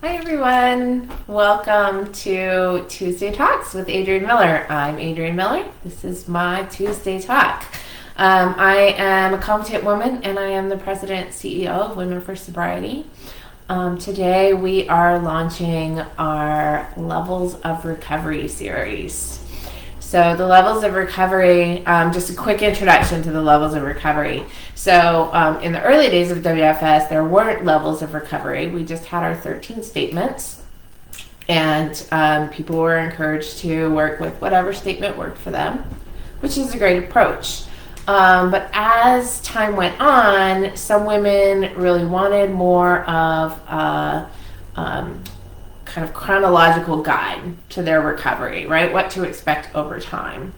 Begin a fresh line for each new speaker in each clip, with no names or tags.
Hi everyone, welcome to Tuesday Talks with Adrienne Miller. I'm Adrienne Miller. This is my Tuesday Talk. I am a competent woman and I am the president and CEO of Women for Sobriety. Today we are launching our Levels of Recovery series. So the levels of recovery, just a quick introduction to the levels of recovery. So in the early days of WFS, there weren't levels of recovery. We just had our 13 statements, and people were encouraged to work with whatever statement worked for them, which is a great approach. But as time went on, some women really wanted more of a kind of chronological guide to their recovery, right? What to expect over time.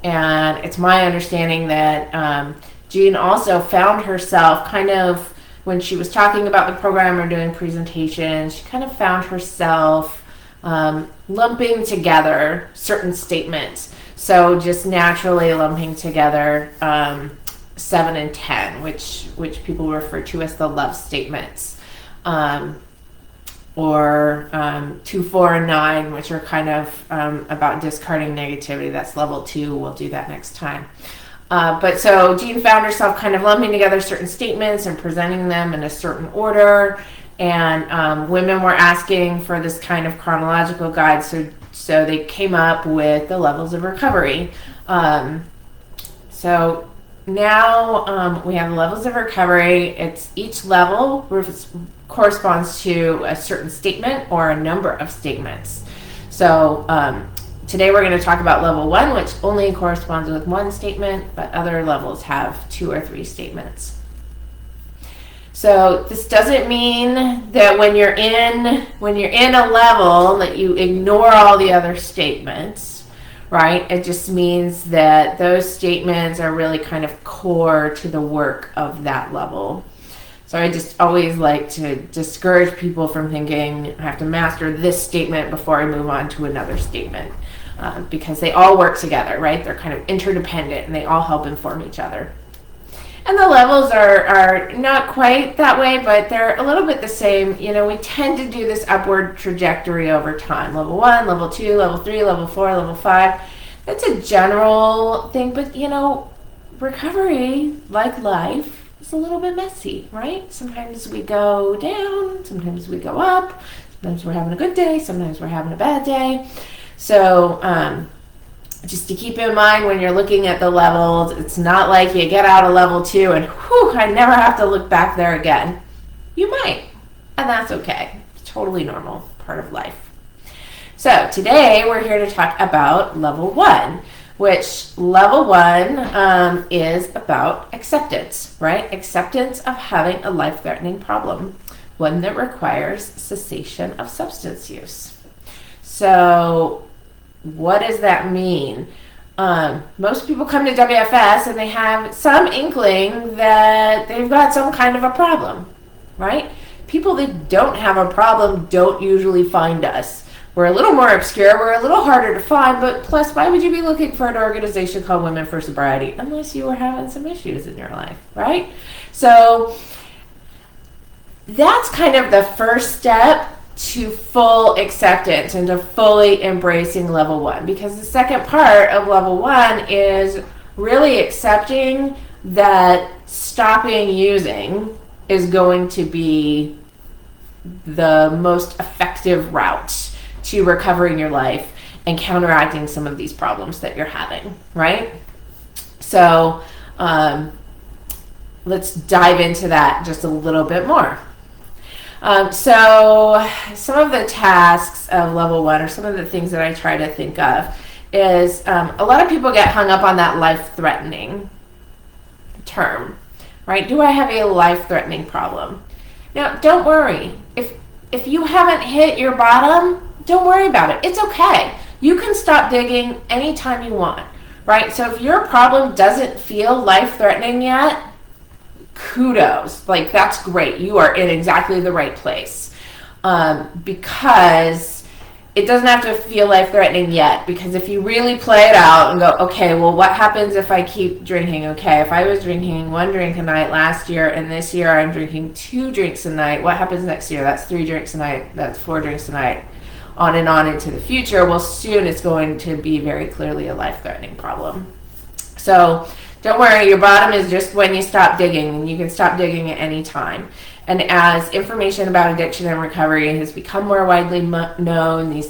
And it's my understanding that Jean also found herself kind of, when she was talking about the program or doing presentations, she kind of found herself lumping together certain statements. So just naturally lumping together 7 and 10, which people refer to as the love statements. Or 2, 4, and 9, which are kind of about discarding negativity. That's level 2. We'll do that next time. But so Jean found herself kind of lumping together certain statements and presenting them in a certain order. And women were asking for this kind of chronological guide. So they came up with the levels of recovery. So now we have levels of recovery. It's each level corresponds to a certain statement or a number of statements. So today we're going to talk about level 1, which only corresponds with one statement, but other levels have 2 or 3 statements. So this doesn't mean that when you're in a level that you ignore all the other statements, right? It just means that those statements are really kind of core to the work of that level. So I just always like to discourage people from thinking I have to master this statement before I move on to another statement, because they all work together, right? They're kind of interdependent and they all help inform each other. And the levels are not quite that way, but they're a little bit the same. You know, we tend to do this upward trajectory over time. Level 1, level 2, level 3, level 4, level 5. That's a general thing, but you know, recovery, like life, it's a little bit messy, right? Sometimes we go down, sometimes we go up, sometimes we're having a good day, sometimes we're having a bad day. So just to keep in mind when you're looking at the levels, it's not like you get out of level 2 and whew, I never have to look back there again. You might, and that's okay. It's totally normal, part of life. So today we're here to talk about level 1. Which level 1 is about acceptance, right? Acceptance of having a life-threatening problem, one that requires cessation of substance use. So what does that mean? Most people come to WFS and they have some inkling that they've got some kind of a problem, right? People that don't have a problem don't usually find us. We're a little more obscure, we're a little harder to find, but plus, why would you be looking for an organization called Women for Sobriety unless you were having some issues in your life, right? So that's kind of the first step to full acceptance and to fully embracing level 1, because the second part of level 1 is really accepting that stopping using is going to be the most effective route to recovering your life and counteracting some of these problems that you're having, right? So let's dive into that just a little bit more. So some of the tasks of level 1, or some of the things that I try to think of, is a lot of people get hung up on that life-threatening term, right? Do I have a life-threatening problem? Now, don't worry. If you haven't hit your bottom, don't worry about it. It's okay. You can stop digging anytime you want, right? So if your problem doesn't feel life-threatening yet, kudos. Like, that's great. You are in exactly the right place. Because it doesn't have to feel life-threatening yet, because if you really play it out and go, okay, well, what happens if I keep drinking? Okay, if I was drinking 1 drink a night last year, and this year I'm drinking 2 drinks a night, what happens next year? That's 3 drinks a night, that's 4 drinks a night, on and on into the future. Well, soon it's going to be very clearly a life-threatening problem. So don't worry, your bottom is just when you stop digging. You can stop digging at any time. And as information about addiction and recovery has become more widely known,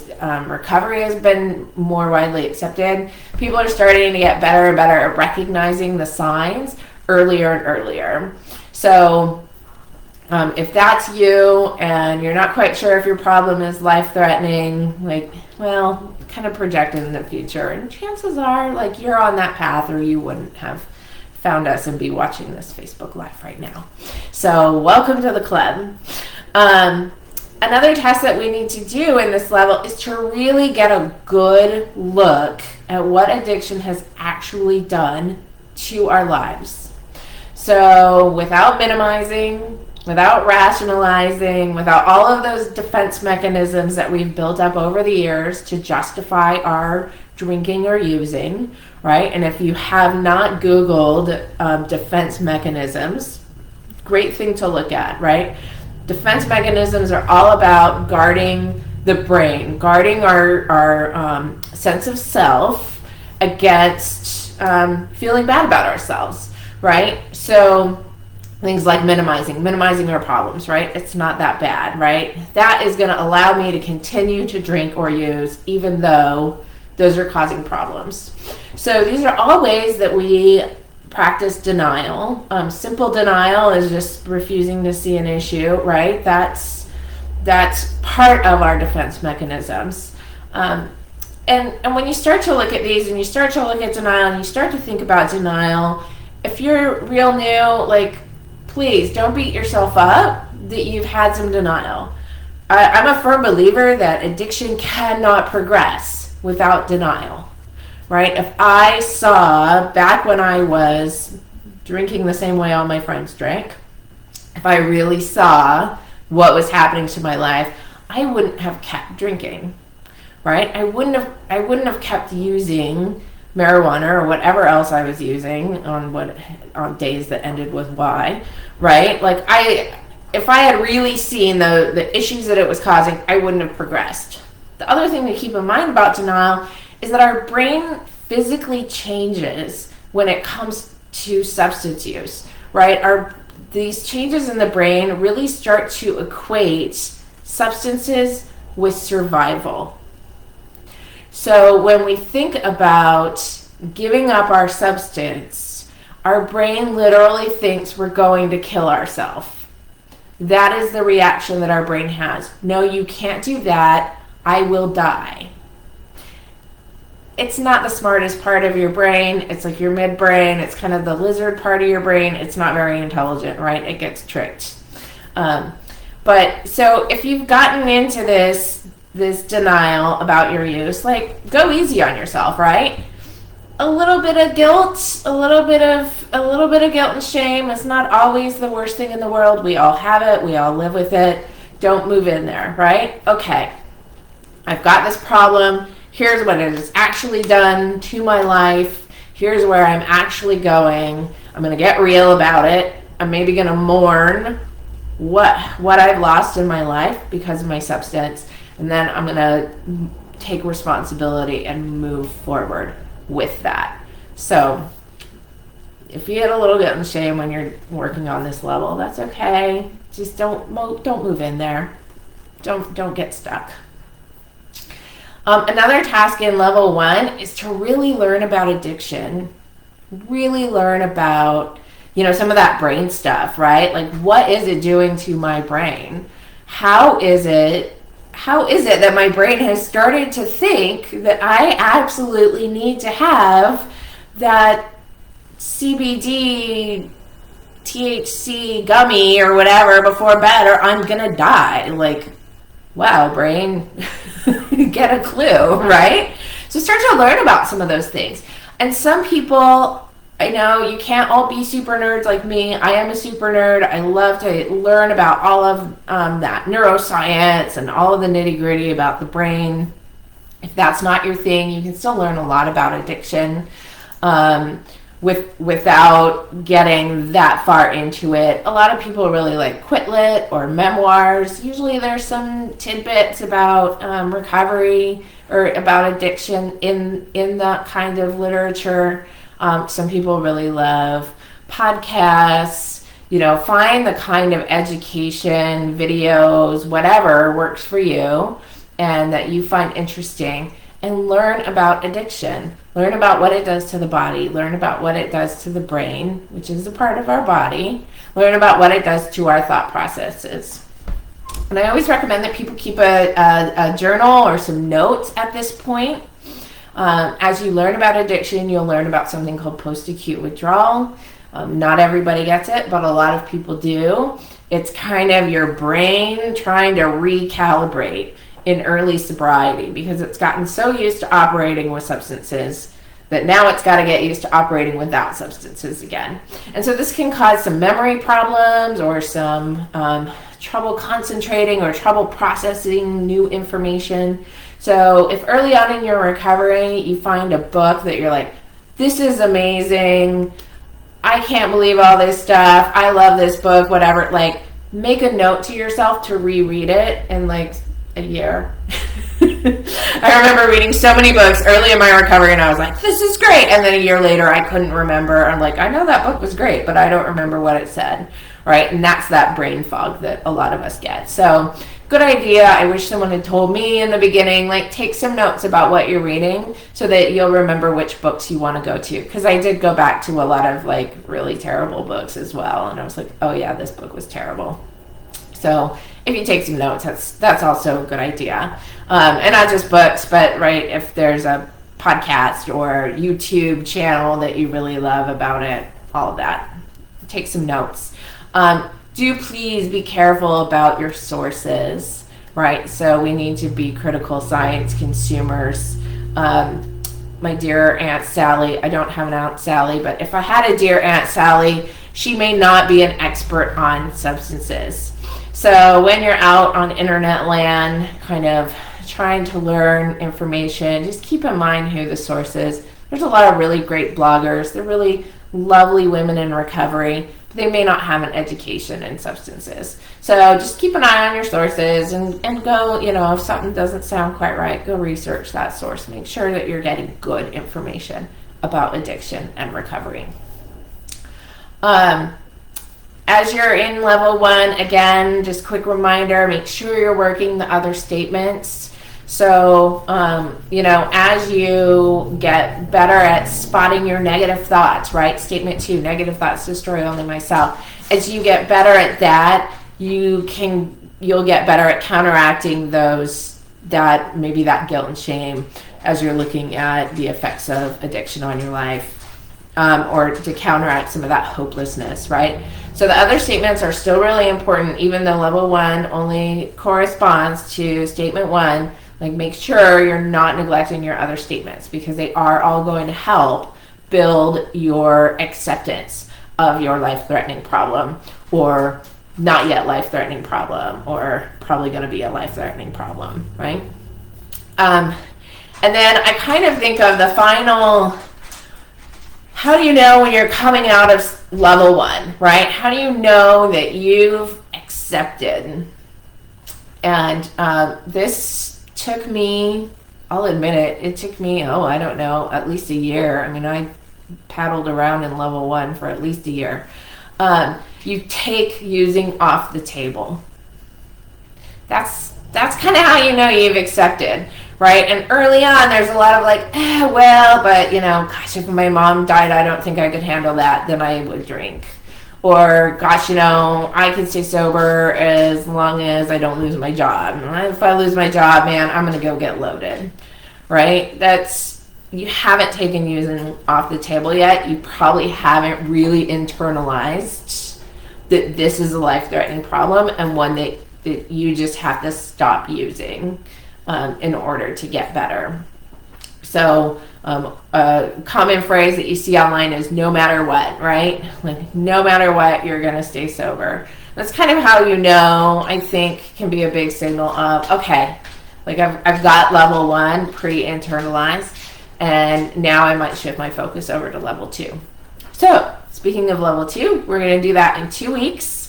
recovery has been more widely accepted, people are starting to get better and better at recognizing the signs earlier and earlier. So if that's you and you're not quite sure if your problem is life-threatening, kind of project in the future, and chances are you're on that path, or you wouldn't have found us and be watching this Facebook Live right now. So welcome to the club. Another test that we need to do in this level is to really get a good look at what addiction has actually done to our lives. So without minimizing, without rationalizing, without all of those defense mechanisms that we've built up over the years to justify our drinking or using, right? And if you have not Googled defense mechanisms, great thing to look at, right? Defense mechanisms are all about guarding the brain, guarding our sense of self against feeling bad about ourselves, right? So things like minimizing our problems, right? It's not that bad, right? That is going to allow me to continue to drink or use, even though those are causing problems. So these are all ways that we practice denial. Simple denial is just refusing to see an issue, right? That's part of our defense mechanisms. And when you start to look at these, and you start to look at denial, and you start to think about denial, if you're real new, please don't beat yourself up that you've had some denial. I'm a firm believer that addiction cannot progress without denial, right? If I saw, back when I was drinking the same way all my friends drank, if I really saw what was happening to my life, I wouldn't have kept drinking, right? I wouldn't have kept using marijuana or whatever else I was using on days that ended with Y, right? If I had really seen the issues that it was causing, I wouldn't have progressed. The other thing to keep in mind about denial is that our brain physically changes when it comes to substance use, right? These changes in the brain really start to equate substances with survival. So when we think about giving up our substance, our brain literally thinks we're going to kill ourselves. That is the reaction that our brain has. No, you can't do that. I will die. It's not the smartest part of your brain. It's like your midbrain. It's kind of the lizard part of your brain. It's not very intelligent, right? It gets tricked. But so if you've gotten into this denial about your use, go easy on yourself, right? A little bit of guilt, a little bit of guilt and shame. It's not always the worst thing in the world. We all have it. We all live with it. Don't move in there, right? Okay. I've got this problem. Here's what it has actually done to my life. Here's where I'm actually going. I'm going to get real about it. I'm maybe going to mourn what I've lost in my life because of my substance. And then I'm going to take responsibility and move forward with that. So if you get a little bit of shame when you're working on this level, that's okay. Just don't move in there. Don't get stuck. Another task in level 1 is to really learn about addiction. Really learn about, some of that brain stuff, right? What is it doing to my brain? How is it that my brain has started to think that I absolutely need to have that CBD THC gummy or whatever before bed, or I'm gonna die? Wow, brain, get a clue, right? So start to learn about some of those things. And some people, I know you can't all be super nerds like me. I am a super nerd. I love to learn about all of that neuroscience and all of the nitty gritty about the brain. If that's not your thing, you can still learn a lot about addiction without getting that far into it. A lot of people really like Quit Lit or memoirs. Usually there's some tidbits about recovery or about addiction in that kind of literature. Some people really love podcasts. Find the kind of education, videos, whatever works for you and that you find interesting, and learn about addiction. Learn about what it does to the body. Learn about what it does to the brain, which is a part of our body. Learn about what it does to our thought processes. And I always recommend that people keep a journal or some notes at this point. As you learn about addiction, you'll learn about something called post-acute withdrawal. Not everybody gets it, but a lot of people do. It's kind of your brain trying to recalibrate in early sobriety because it's gotten so used to operating with substances that now it's got to get used to operating without substances again. And so this can cause some memory problems or some trouble concentrating or trouble processing new information. So if early on in your recovery you find a book that you're like, this is amazing, I can't believe all this stuff, I love this book, whatever, like make a note to yourself to reread it in like a year. I remember reading so many books early in my recovery and I was like, this is great. And then a year later I couldn't remember. I'm like, I know that book was great, but I don't remember what it said. Right? And that's that brain fog that a lot of us get. So good idea. I wish someone had told me in the beginning, like take some notes about what you're reading so that you'll remember which books you want to go to. Because I did go back to a lot of like really terrible books as well. And I was like, oh yeah, this book was terrible. So if you take some notes, that's also a good idea. And not just books, but right, if there's a podcast or YouTube channel that you really love about it, all of that, take some notes. Do please be careful about your sources, right? So we need to be critical science consumers. My dear Aunt Sally, I don't have an Aunt Sally, but if I had a dear Aunt Sally, she may not be an expert on substances. So when you're out on internet land, kind of trying to learn information, just keep in mind who the source is. There's a lot of really great bloggers. They're really lovely women in recovery. But they may not have an education in substances. So just keep an eye on your sources and go, if something doesn't sound quite right, go research that source. Make sure that you're getting good information about addiction and recovery. As you're in level 1, again, just quick reminder, make sure you're working the other statements. So, as you get better at spotting your negative thoughts, right? Statement 2, negative thoughts destroy only myself. As you get better at that, you'll get better at counteracting that guilt and shame as you're looking at the effects of addiction on your life. Or to counteract some of that hopelessness, right? So the other statements are still really important, even though level 1 only corresponds to statement 1. Like, make sure you're not neglecting your other statements because they are all going to help build your acceptance of your life-threatening problem or not yet life-threatening problem or probably going to be a life-threatening problem, right? And then I kind of think of the final... How do you know when you're coming out of level 1, right? How do you know that you've accepted? And this took me, I'll admit it took me, I don't know, at least a year. I mean, I paddled around in level 1 for at least a year. You take using off the table. That's kind of how you know you've accepted. Right? And early on, there's a lot of like, but, gosh, if my mom died, I don't think I could handle that, then I would drink. Or, gosh, I can stay sober as long as I don't lose my job. If I lose my job, man, I'm going to go get loaded. Right? You haven't taken using off the table yet. You probably haven't really internalized that this is a life-threatening problem and one that you just have to stop using. In order to get better. So A common phrase that you see online is no matter what, right? Like no matter what, you're going to stay sober. That's kind of how you know, I think, can be a big signal of, okay, like I've got level 1 pre-internalized, and now I might shift my focus over to level 2. So speaking of level 2, we're going to do that in 2 weeks.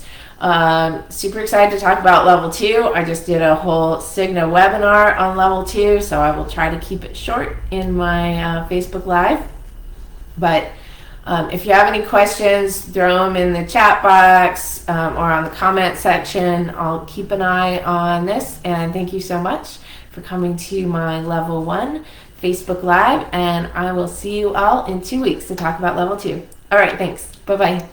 Super excited to talk about level 2. I just did a whole Cigna webinar on level 2, so I will try to keep it short in my Facebook Live. But if you have any questions, throw them in the chat box or on the comment section. I'll keep an eye on this, and thank you so much for coming to my level 1 Facebook Live, and I will see you all in 2 weeks to talk about level 2. All right, thanks. Bye-bye.